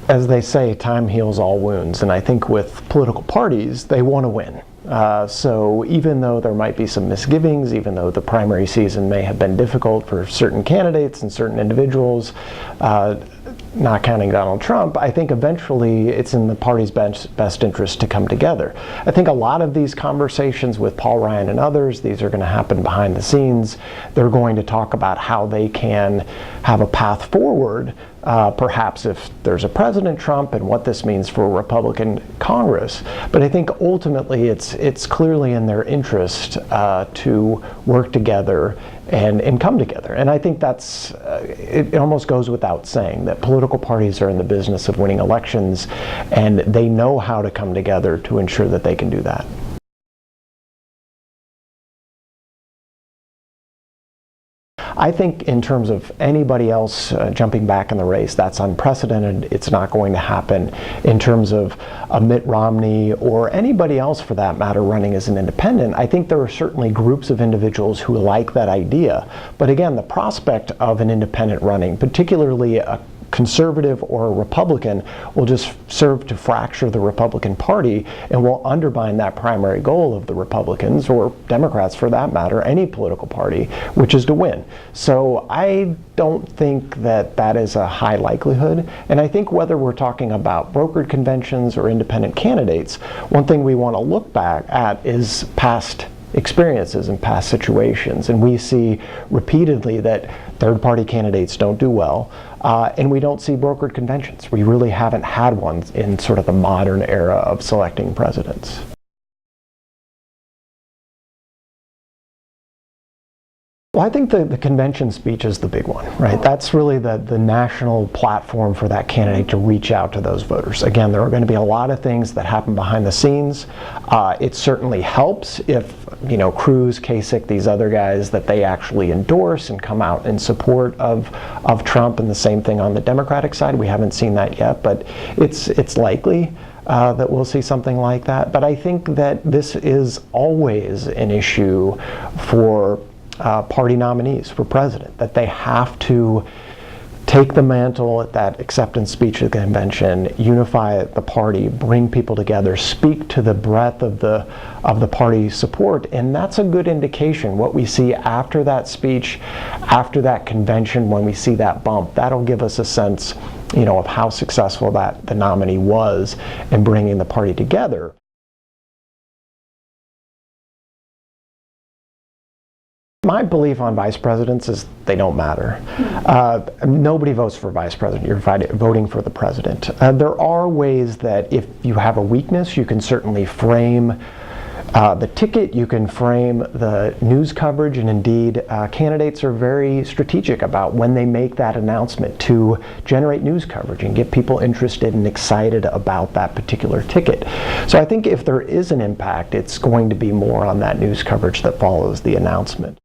as they say, time heals all wounds, and I think with political parties, they want to win. So even though there might be some misgivings, even though the primary season may have been difficult for certain candidates and certain individuals, not counting Donald Trump, I think eventually it's in the party's best interest to come together. I think a lot of these conversations with Paul Ryan and others, these are going to happen behind the scenes. They're going to talk about how they can have a path forward, perhaps if there's a President Trump, and what this means for a Republican Congress. But I think ultimately it's clearly in their interest to work together and come together. And I think that's, it almost goes without saying that political parties are in the business of winning elections, and they know how to come together to ensure that they can do that. I think in terms of anybody else jumping back in the race, that's unprecedented. It's not going to happen. In terms of Mitt Romney or anybody else for that matter running as an independent, I think there are certainly groups of individuals who like that idea. But again, the prospect of an independent running, particularly a conservative or a Republican, will just serve to fracture the Republican Party and will undermine that primary goal of the Republicans, or Democrats for that matter, any political party, which is to win. So I don't think that that is a high likelihood. And I think whether we're talking about brokered conventions or independent candidates, one thing we want to look back at is past experiences and past situations. And we see repeatedly that third-party candidates don't do well, and we don't see brokered conventions. We really haven't had one in sort of the modern era of selecting presidents. Well, I think the convention speech is the big one, right? That's really the national platform for that candidate to reach out to those voters. Again, there are going to be a lot of things that happen behind the scenes. It certainly helps if, you know, Cruz, Kasich, these other guys, that they actually endorse and come out in support of Trump, and the same thing on the Democratic side. We haven't seen that yet, but it's likely that we'll see something like that. But I think that this is always an issue for party nominees for president, that they have to take the mantle at that acceptance speech at the convention, unify the party, bring people together, speak to the breadth of the party support, and that's a good indication. What we see after that speech, after that convention, when we see that bump, that'll give us a sense, you know, of how successful the nominee was in bringing the party together. My belief on vice presidents is they don't matter. Nobody votes for vice president. You're voting for the president. There are ways that if you have a weakness, you can certainly frame the ticket, you can frame the news coverage, and indeed candidates are very strategic about when they make that announcement to generate news coverage and get people interested and excited about that particular ticket. So I think if there is an impact, it's going to be more on that news coverage that follows the announcement.